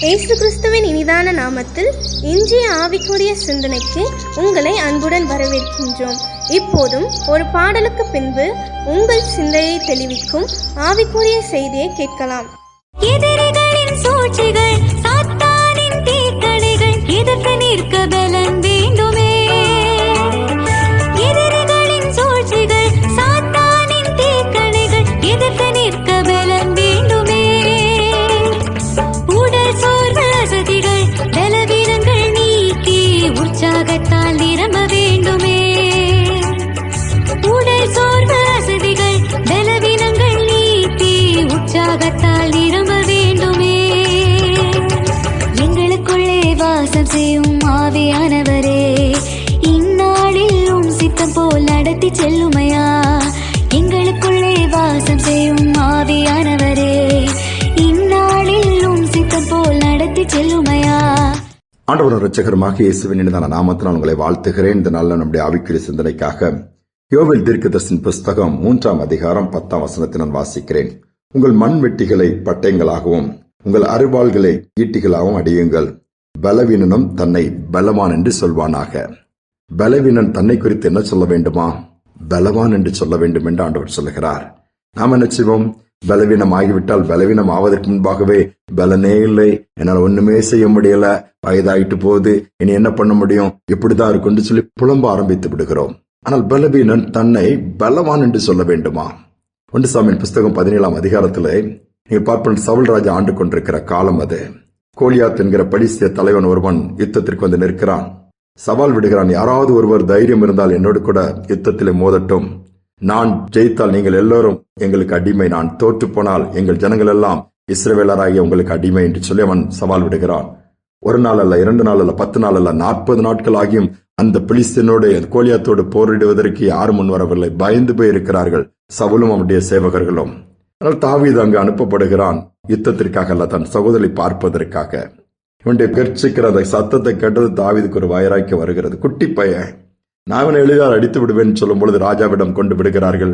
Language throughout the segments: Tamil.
இயேசு கிறிஸ்துவின் இனிதான நாமத்தில் இன்றைய ஆவிக்குரிய சிந்தனைக்கு உங்களை அன்புடன் வரவேற்கின்றோம். இப்போதும் ஒரு பாடலுக்கு பின்பு உங்கள் சிந்தையை தெளிவிக்கும் ஆவிக்குரிய செய்தியை கேட்கலாம். எதிரிகளின் சூழ்ச்சிகள், சாத்தானின் தீக்கணைகள் எதிர்த்து நிற்க பலன் வேண்டுமே. எதிரிகளின் சூழ்ச்சிகள், சாத்தானின் தீக்கணைகள் எதிர்த்து நிற்க பலன் வேண்டுமே. உடல் சோர்வு அசதிகள், பலவீனங்கள் நீக்கி உற்சாகத்தால் நிரம்ப வேண்டுமே. உடல் சோர்வு அசதிகள், பலவீனங்கள் நீக்கி உற்சாகத்தால் நிரம்ப வேண்டுமே. எங்களுக்குள்ளே வாசம் செய்யும் ஆவியானவரே, இந்நாளில் உம் சித்தம் போல் நடத்தி செல்லுமையா. எங்களுக்குள்ளே வாசம் செய்யும் ஆவியானவரே, இந்நாளில் உம் சித்தம் போல் நடத்தி செல்லுமையா. ஆண்டவரும் இரட்சகருமாக இயேசுவின் இனிதான நாமத்தில் நான் உங்களை வாழ்த்துகிறேன். இந்த நாளில் நம்முடைய ஆவிக்குரிய சிந்தனைக்காக யோவேல் தீர்க்கதரிசியின் புஸ்தகம் 3ஆம் அதிகாரம் 10ஆம் வசனத்தை நான் வாசிக்கிறேன். உங்கள் மண்வெட்டிகளை பட்டயங்களாகவும் உங்கள் அரிவாள்களை ஈட்டிகளாகவும் அடியுங்கள். பலவீனனும் தன்னை பலவான் என்று சொல்வானாக. பலவீனன் தன்னை குறித்து என்ன சொல்ல வேண்டுமா? பலவான் என்று சொல்ல வேண்டும் என்று ஆண்டவர் சொல்லுகிறார். நாம் என்ன செய்வோம்? பலவீனம் ஆகிவிட்டால் பலவீனம் ஆவதற்கு முன்பாகவே பலனே இல்லை, என்னால் ஒண்ணுமே செய்ய முடியல, வயதாயிட்டு போகுது, இனி என்ன பண்ண முடியும், இப்படிதான் இருக்குன்னு சொல்லி புலம்ப ஆரம்பித்து விடுகிறோம். ஆனால் பலவீனன் தன்னை பலவான் என்று சொல்ல வேண்டுமா? 1 சாமுவேல் புஸ்தகம் 17ஆம் அதிகாரத்தில் நீங்க பார்ப்போம், சவுல் ராஜா ஆண்டு கொண்டிருக்கிற காலம் அது. கோலியாத் என்கிற பெலிஸ்திய தலைவன் ஒருவன் யுத்தத்திற்கு வந்து நிற்கிறான். சவால் விடுகிறான், யாராவது ஒருவர் தைரியம் இருந்தால் என்னோடு கூட யுத்தத்திலே மோதட்டும். நான் ஜெயித்தால் நீங்கள் எல்லோரும் எங்களுக்கு அடிமை, நான் தோற்று போனால் எங்கள் ஜனங்கள் எல்லாம் இஸ்ரவேலராகிய உங்களுக்கு அடிமை என்று சொல்லி அவன் சவால் விடுகிறான். 1 நாள் அல்ல, 2 நாள் அல்ல, 10 நாள் அல்ல, 40 நாட்கள் ஆகியும் அந்த பெலிஸ்தியனோடு கோலியாத்தோடு போரிடுவதற்கு யாரும் முன் வரவில்லை. பயந்து போய் இருக்கிறார்கள் சவுலும் அவனுடைய சேவகர்களும். ஆனால் தாவீது அங்கு அனுப்பப்படுகிறான், யுத்தத்திற்காக அல்ல, தன் சகோதரி பார்ப்பதற்காக. இவனுடைய கர்ச்சிக்கிற அந்த சத்தத்தை கேட்டது தாவீதுக்கு ஒரு வயராய்க்கு வருகிறது. குட்டி பையன், நான் இவனை எளிதால் அடித்து விடுவேன்னு சொல்லும் பொழுது ராஜாவிடம் கொண்டு விடுகிறார்கள்.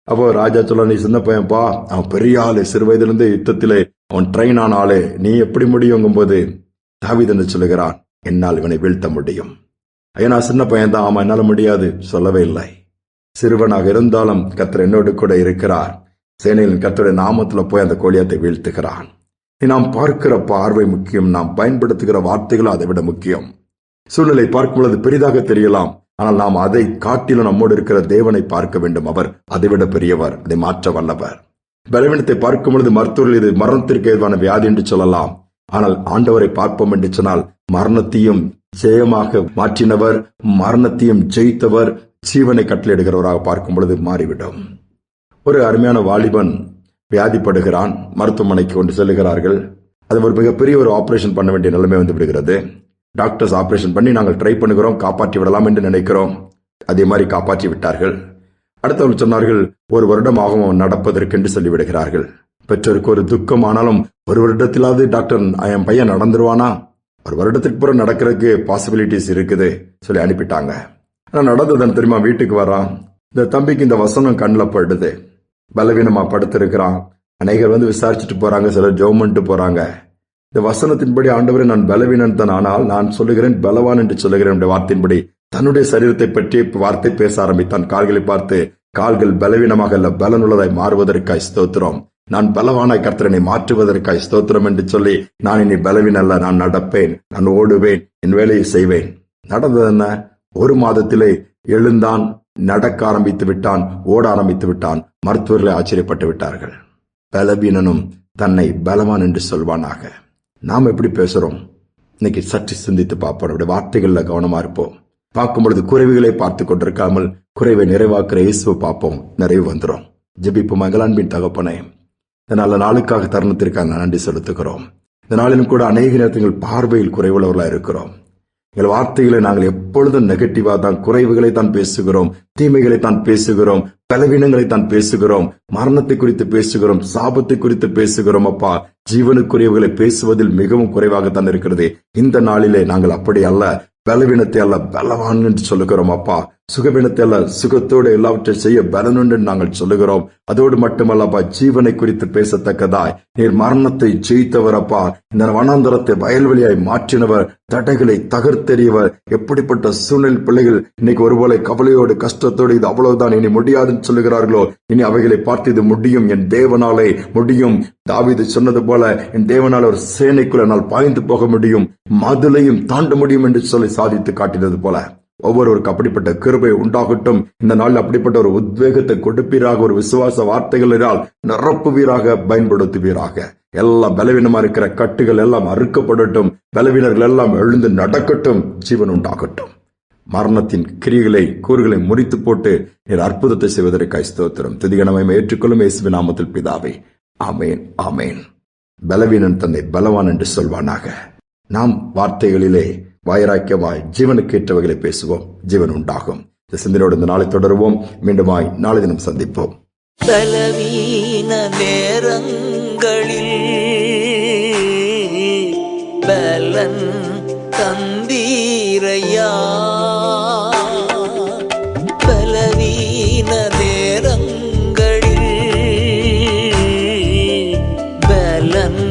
அப்போ ராஜா சொல்ல, நீ சின்ன பையன்பா, அவன் பெரிய ஆளு, சிறு வயதிலிருந்து யுத்தத்திலே அவன் ட்ரெயின் ஆன ஆளு, நீ எப்படி முடியுங்கும் போது தாவீது என்று சொல்லுகிறான், என்னால் இவனை வீழ்த்த முடியும். ஐயா, நான் சின்ன பையன் தான், ஆமா என்னால முடியாது சொல்லவே இல்லை. சிறுவனாக இருந்தாலும் கர்த்தர் என்னோடு கூட இருக்கிறார். சேனையின் கர்த்தருடைய நாமத்துல போய் அந்த கோலியாத்தை வீழ்த்துகிறான். நாம் பார்க்கிற பார்வை முக்கியம், நாம் பயன்படுத்துகிற வார்த்தைகளும் அதை விட முக்கியம். சூழ்நிலை பார்க்கும் பொழுது பெரிதாக தெரியலாம், ஆனால் நாம் அதை காட்டிலும் நம்மோடு இருக்கிற தேவனை பார்க்க வேண்டும். அவர் அதைவிட பெரியவர், அதை மாற்ற வல்லவர். பலவீனத்தை பார்க்கும் பொழுது மருத்துவர்கள் இது மரணத்திற்கு ஏதுவான வியாதி என்று சொல்லலாம். ஆனால் ஆண்டவரை பார்ப்போம் என்று சொன்னால் மரணத்தையும் ஜெயமாக மாற்றினவர், மரணத்தையும் ஜெயித்தவர், ஜீவனை கட்டளையிடுகிறவராக பார்க்கும் பொழுது மாறிவிடும். ஒரு அருமையான வாலிபன் வியாதிப்படுகிறான், மருத்துவமனைக்கு கொண்டு செல்லுகிறார்கள். அது ஒரு மிகப்பெரிய ஒரு ஆபரேஷன் பண்ண வேண்டிய நிலைமை வந்து விடுகிறது. டாக்டர்ஸ் ஆபரேஷன் பண்ணி நாங்கள் ட்ரை பண்ணுகிறோம், காப்பாற்றி விடலாம் என்று நினைக்கிறோம். அதே மாதிரி காப்பாற்றி விட்டார்கள். அடுத்தவர்கள் சொன்னார்கள், 1 வருடம் ஆகும் அவன் நடப்பதற்கு என்று சொல்லிவிடுகிறார்கள். பெற்றோருக்கு ஒரு துக்கம். ஆனாலும் 1 வருடத்திலாவது டாக்டர் என் பையன் நடந்துருவானா, 1 வருடத்துக்கு பிறகு நடக்கிறதுக்கு பாசிபிலிட்டிஸ் இருக்குது சொல்லி அனுப்பிட்டாங்க. ஆனா நடந்ததுன்னு தெரியுமா? வீட்டுக்கு வரான், இந்த தம்பிக்கு இந்த வசனம் கண்ணில் படுது, பலவீனமா படுத்திருக்கிறான். அநேகர் வந்து விசாரிச்சுட்டு போறாங்க, சிலர் ஜெபம் போறாங்க. இந்த வசனத்தின்படி ஆண்டவரே நான் பலவீனன் தான், ஆனால் நான் சொல்லுகிறேன் பலவான் என்று சொல்லுகிறேன். வார்த்தையின்படி தன்னுடைய சரீரத்தை பற்றி வார்த்தை பேச ஆரம்பித்தான். கால்களை பார்த்து, கால்கள் பலவீனமாக அல்ல பலனுள்ளதாய் மாறுவதற்காய் ஸ்தோத்திரம், நான் பலவானாய் கர்த்தரனை மாற்றுவதற்காய் ஸ்தோத்திரம் என்று சொல்லி, நான் இனி பலவீன அல்ல, நான் நடப்பேன், நான் ஓடுவேன், என் வேலையை செய்வேன். நடந்தது என்ன? 1 மாதத்திலே எழுந்தான், நடக்க ஆரம்பித்து விட்டான், ஓட ஆரம்பித்து விட்டான். மருத்துவர்களை ஆச்சரியப்பட்டு விட்டார்கள். பலவீனனும் தன்னை பலவான் என்று சொல்வானாக. நாம் எப்படி பேசுறோம்? இன்னைக்கு சற்று சிந்தித்து பார்ப்போம். நம்முடைய வார்த்தைகள்ல கவனமா இருப்போம். பார்க்கும் பொழுது குறைவுகளை பார்த்து கொண்டிருக்காமல் குறைவை நிறைவாக்குற இயேசுவை பார்ப்போம், நிறைவு வந்துடும். ஜெபிப்போம். அன்பின் தகப்பனே, இந்த நல்ல நாளுக்காக தருணத்திற்காக நன்றி செலுத்துகிறோம். இந்த நாளிலும் கூட அநேக நேரத்தில் பார்வையில் குறைவுள்ளவர்களா இருக்கிறோம். எங்கள் வார்த்தைகளை நாங்கள் எப்பொழுதும் நெகட்டிவா தான், குறைவுகளை தான் பேசுகிறோம், தீமைகளை தான் பேசுகிறோம், பலவீனங்களை தான் பேசுகிறோம், மரணத்தை குறித்து பேசுகிறோம், சாபத்தை குறித்து பேசுகிறோம். அப்பா, ஜீவனுக்குரியவர்களை பேசுவதில் மிகவும் குறைவாகத்தான் இருக்கிறது. இந்த நாளிலே நாங்கள் அப்படி அல்ல, பலவீனத்தை அல்ல பலவான் என்று சொல்லுகிறோம். அப்பா, சுகவீனத்தை அல்ல, சுகத்தோடு எல்லாவற்றை செய்ய பலனுண்டு நாங்கள் சொல்லுகிறோம். அதோடு மட்டுமல்லப்பா, ஜீவனை குறித்து பேசத்தக்கதாய் நீர் மரணத்தை ஜெயித்தவரப்பா, இந்த வனாந்தரத்தை வயல்வெளியாய் மாற்றினவர், தடைகளை தகர்த்தெறியவர். எப்படிப்பட்ட சூழ்நிலை பிள்ளைகள் இன்னைக்கு ஒருவேளை கவலையோடு கஷ்டத்தோடு இது அவ்வளவுதான் இனி முடியாதுன்னு சொல்லுகிறார்களோ, இனி அவைகளை பார்த்து இது முடியும், என் தேவனாலே முடியும். தாவீது சொன்னது போல, என் தேவனால் ஒரு சேனைக்குள்ள என்னால் பாய்ந்து போக முடியும், மதிலையும் தாண்ட முடியும் என்று சொல்லி சாதித்து காட்டினது போல ஒவ்வொருவருக்கு அப்படிப்பட்ட கிருபை உண்டாகட்டும். இந்த நாள் அப்படிப்பட்ட ஒரு உத்வேகத்தை கொடுப்பீராக, ஒரு விசுவாச வார்த்தைகளினால் நிரப்புவீராக, பயன்படுத்துவீராக. எல்லா பலவீனமா இருக்கிற கட்டுகள் எல்லாம் அறுக்கப்படட்டும், பலவீனர்கள் எல்லாம் எழுந்து நடக்கட்டும், ஜீவன் உண்டாகட்டும். மரணத்தின் கிரிகளை கூறுகளை முறித்து போட்டு நீர் அற்புதத்தை செய்வதற்காய் ஸ்தோத்திரம். துதிகனமை ஏற்றுக்கொள்ளும் இயேசுவின் நாமத்தில் பிதாவே, ஆமேன், ஆமேன். பலவீனன் தன்னை பலவான் என்று சொல்வானாக. நாம் வார்த்தைகளிலே வைராக்கியமாய் ஜீவனுக்கு ஏற்றவைகளை பேசுவோம், ஜீவன் உண்டாகும். இந்த சிந்தனையோடு இந்த நாளை தொடருவோம். மீண்டுமாய் நாளை தினம் சந்திப்போம். பலவீன நேரங்களில் பலன் தந்தீரையா, பலவீன நேரங்களில் பலன்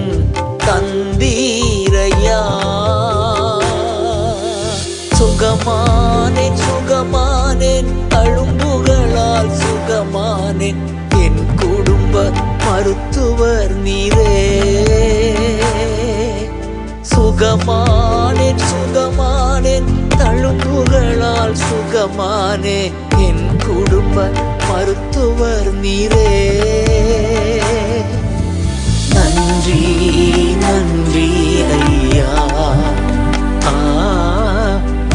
தந்தீரையா. சுகமானேன் சுகமானேன், அழும்புகளால் சுகமானேன், என் குடும்ப மருத்துவர் நீரே. சுகமானேன் சுகமானேன், தழும்புகளால் சுகமானே, என் குடும்ப மருத்துவர் நீரே. நன்றி நன்றி ஐயா,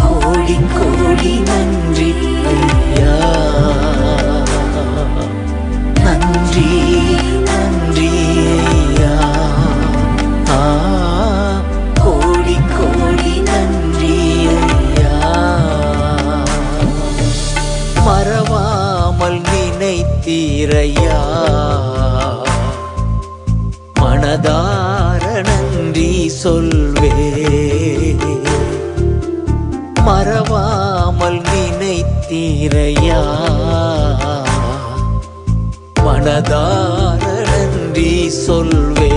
கோடி கோடி நன்றி ஐயா. நன்றி நன்றி ஐயா, கோடி கோடி நன்றி ஐயா. மறவாமல் நினைத்தீரையா, மனதார நன்றி சொல்வே. மறவாமல் நினைத்தீரையா, மனதார நன்றி சொல்வே.